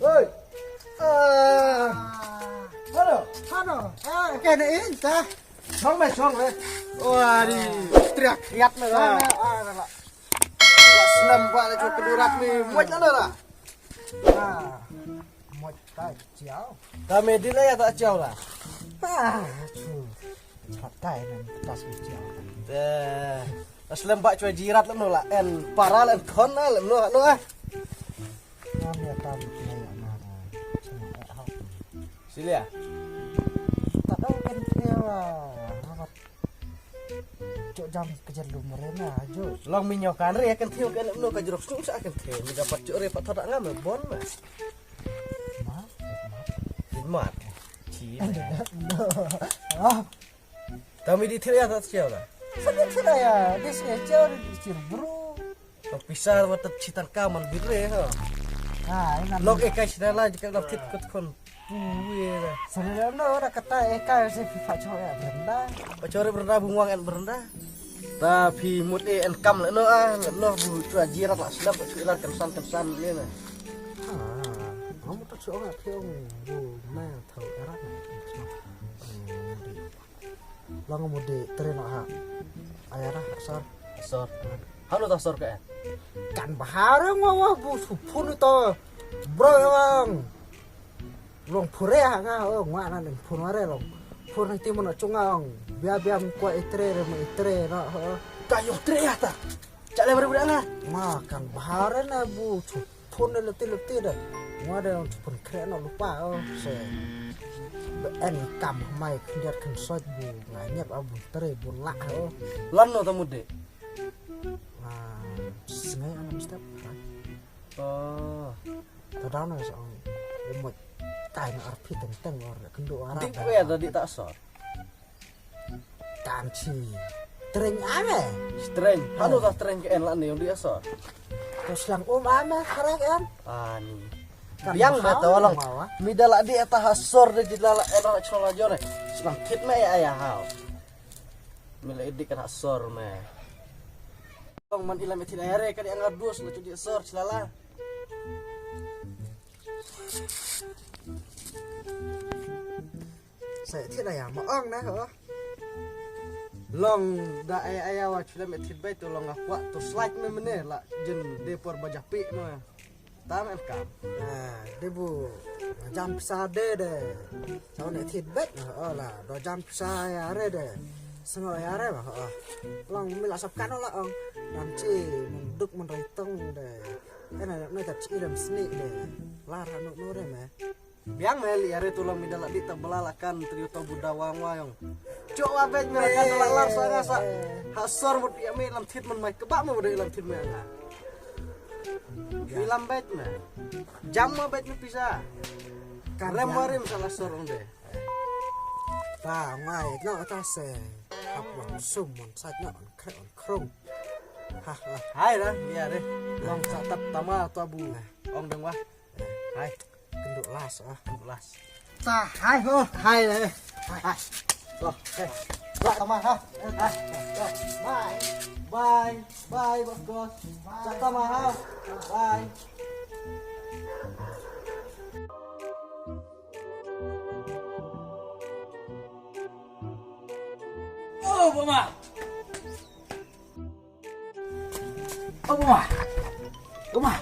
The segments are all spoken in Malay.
Oi. Halo. Halo. Kene ta. Xong mày. Wah, di teriak mày lah. Selam buat lagi kedurat ni. Muat mana lah? Muat tak jauh. Kami di lah ya tak jauh lah. Catai nan tas jauh. Selam buat cuy jirat lah lah. En para lah, en kon lah lah. Kami akan Sili ya. tak tahu kan dia cok jam kejar lumerena aja. Long minyokan re akan thiu kan no ka jeruk sung sa akan the. Mi dapat cok re pat thodak ngam bon mas. Mat. Ci. Kami di thiu ya tak siau lah. Sedih sudah ya, dia jauh di Cireburu. Pisar wat citan kaman bidre ha. Ini Log ekai sidala jika log tit kot kon. Puye lah. sebenarnya orang kata eka si FIFA cowok ya berenda. Pacore berenda bunguang en berenda. Tapi mut en kam no bu cua jirat lah sedap cuilar kensan ni nah. Kamu tak cowok nggak piong bu mah tahu erat. Lang mau di terima ha. Ayara sor. Halo tak sor ka. Kan bahare ngawah bu supun itu. Bro yang long pure nga ngwana ning punare long pur nang timon cungang bia ko itre na Kayo tre ya ta. Cak le budak lah. makan bahare na bu pun leti dah ngada yang pun kena lupa se en kam mai kendiat kan sot bu nganyap abu tre bun la Lan no tamude. sengai anak step Oh. tadana so emot tai na arpi tentang orang kendo arah Dik we tadi tak sor. kanci tering ame Streng. Halo tak streng ke en lan ni yang dia sor. terus lang ame karek kan Ani. Kan Biang bahau beta walang. mawa. Midala di eta hasor de jilala era chola jore. Selang kit me ya hau. Mila edik kan hasor me. Tong man ilam etin ere kan yang ngadus lu di sor cilala. Saya thiết này à mà ong đấy hả Long da aya wa chula metin bai to long akwa to slide me mene la jen depor bajapi no. Tam en kam. đây bu jam sa đê đây cháu này thịt bết là đồ jam sa ya đây đây xong rồi ya đây mà long mình là sắp cắt nó là ông làm chi mình đục mình rồi tông để cái này nó thật chỉ làm snake để la ra nó đây mà Biang meli are tulang midala di tabelalakan triuto budawang wayong. Cok abet mereka telah langsung ngasa. Hasor mut ya me lam thit man mai kebak me budai lam thit me nga. Filam bet me. Jam me bet me bisa. Karem marim salah sorong deh. ta ngoài nó ta sẽ học bằng sum một sạch nó on krong ha Hai dah, iya deh. Long satap tama tabu. Ong deng wah. Hai, kenduk las las. ta hai hô hai này hai Loh, lah tama ha. Bye. Bye, bos. Sata mahal. Bye. Oh, Mama. Oh, Mama. Mama.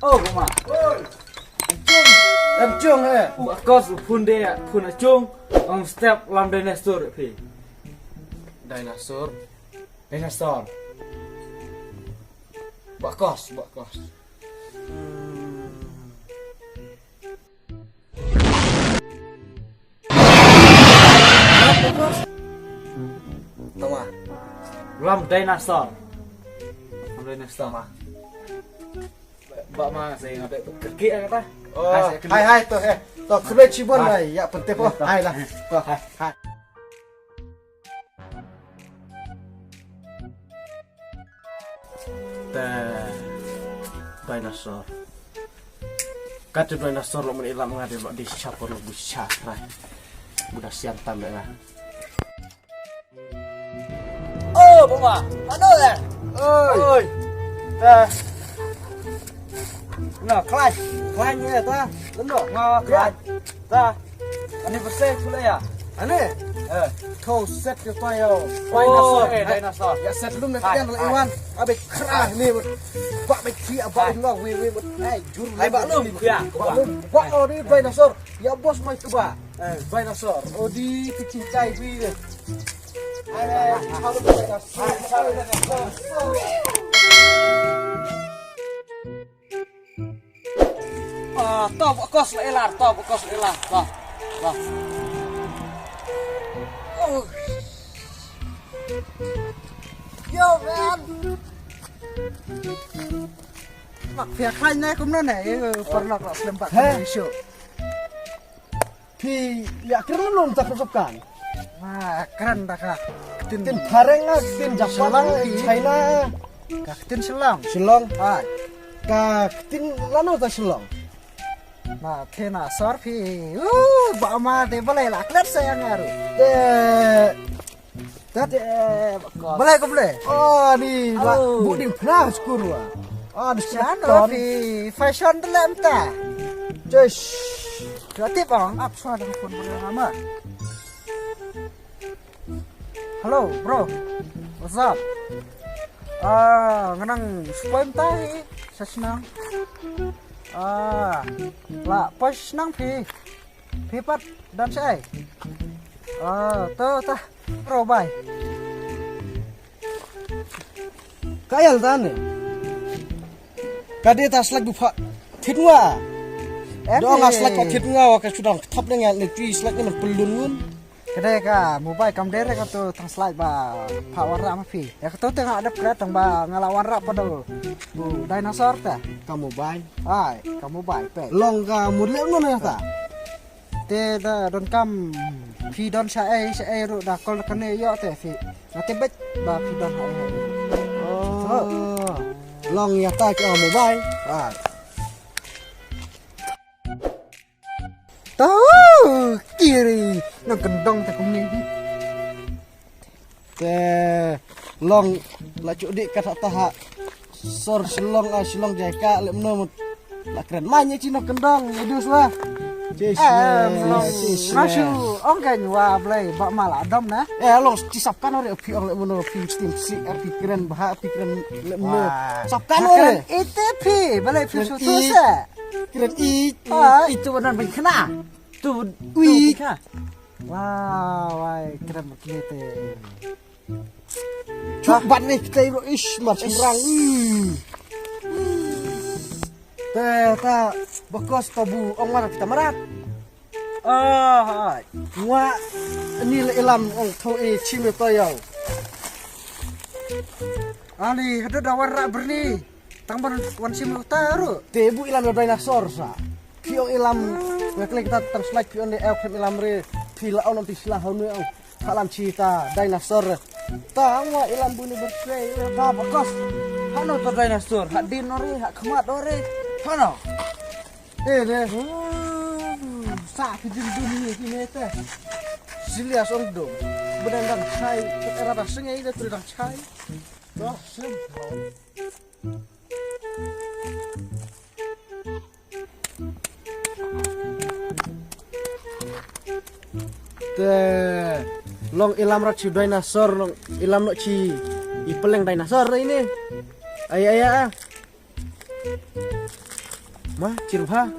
Oh, Mama. Oi. Em chung he. Kau pun dia pun acung. Om step lam dinosaur pi. Dinosaur. Dinosaur. Bakos. Tama. Lam dinosaur. Bak mana saya ngapai kekik kata. Oh, hai tuh he. Tuh sudah cibon lah. Ya penting po. Hai lah. Tuh, hai. Dinosaur. Kata dinosaur lo menilam ngade lo di siapa lo bisa rai. Mudah siang tambah lah. Oh, Mama. Aduh ya. Oi. Nah, kelas. Kelasnya ta. Lendo. Ngawak kelas. Dah. Ini bersih pula ya. Ane. Kau set ke tayo. Oh, dinosaur. Ya set dulu nak kian lah Iwan. Abe kerah ni. Bak be ki abak ngau we jur. Hai bak lum ya. Bak oh ni dinosaur. Ya bos mai coba. Dinosaur. Oh di kecincai bi. Ai harus dinosaur. Top kos elar, top kos elar. Bah. Bah. Yo man. Mak pihak lainnya kumna nih pernah kok selempat isu. Pi ya keren belum tak kesupkan. Wah keren dah kak. Tin bareng ah tin Jepang China. Kak tin selang. Shillong. Ah. Ka tin lano ta Shillong. Nah thena sorfi. Ba ma de boleh lah klet saya ngaru. Boleh ko boleh. Oh ni buding pernah skuru ah. Ah di Sana fi fashion dalam ta. Josh. Berarti bang, up suara telepon bernama. Halo bro, what's up? Ngenang spoim tahi, sesenang. Lah pas senang pi, pipat dan saya. Tuh tah, bro bye. Kayal tane. Kade tas lag bufa thitwa. Dong aslak ko thitwa wa ka sudang thap nang le tri slak ni pelun ngun. Kedai ka mobile kam dere ka tu tang slide ba power ra ma pi. Ya ka tu tengah ada kret tang ba ngalawan ra pada bu dinosaur ta. Kamu bai. Ai, kamu baik pe. Long ka mudle no na ta. Te da don kam pi don sa ai ru da kol kane yo te fi. Nate bet ba pi don hai. Oh. Long ya ta ka mobile. Tahu kiri nak gendong tak kumni. Long la cuk dik kata taha sor silong silong jeka le mno la keren manya cino kendang idus lah. Masuk ong kan wa blai ba mal adam na. Long cisapkan ore pi ong le mno pi stim si pi keren bah pi keren le mno. Sapkan ore. Itu pi balai pi susah. Keren Itu benar ben kena. Tu ka. Wah, keren macam te. Coba nih kita ibu ish macam orang. Ta bokos tabu ong mana kita merat. Wa ni ilam ong thau chime toyau. Ali, ada dawan rak berni. Tangban wan sim utaru. Tebu ilam dinosaur sa. Piong ilam wekle kita translate piong de elk ilam re pila on nanti silah honu kalam cita dinosaur. Tangwa ilam buni bersih ba bokos. Hano to dinosaur, hak dinori, hak kemat ore. Hano. Sa pidin dunia kini teh. Silias ong dong. Benar-benar cai era rasanya ini terang cai. Dah sem. Long ilam rat ci dinosaur long ilam no ci ipeleng dinosaur ini. Ayah. Mah cirha.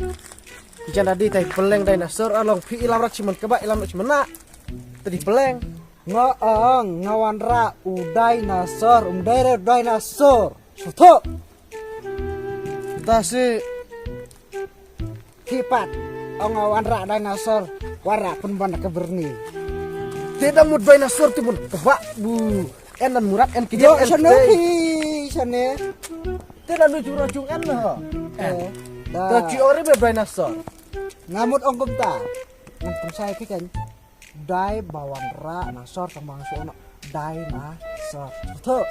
Kican tadi teh peleng dinosaur long pi ilam rat ci men keba ilam no ci mena. Tadi peleng. Ngawan ra dinosaur dere dinosaur. Soto. Tasi Kipat ngawan ra dinosaur warna pun bana keberni. Tidak mud dinosaur tu pun kebak bu. Enan murat en kijak en sana. Tidak nuju rojung en lah. Tapi ore be dinosaur. Ngamut ongkom ta. Ngampun saya pikan. Dai bawan ra nasor tambang sono dinosaur. Betul.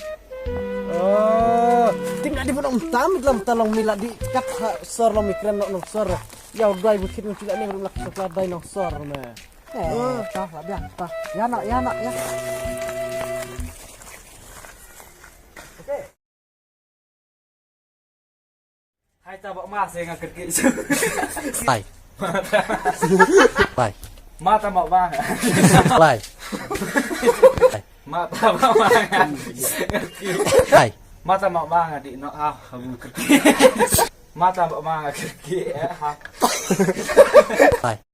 Tinggal di pun tam dalam talong mila di kat sor lo mikren no sor. Ya udah ibu kita tidak nih belum lakukan sekolah dinosaur mah. Tah lah tah. Ya nak ya. Hai tabak mas yang ngakit ki. Lai. Lai. Mata mau bang. Lai. Mata mau bang. Lai. Mata mau bang di no ah kamu kerja. Mata mau bang kerja. Lai.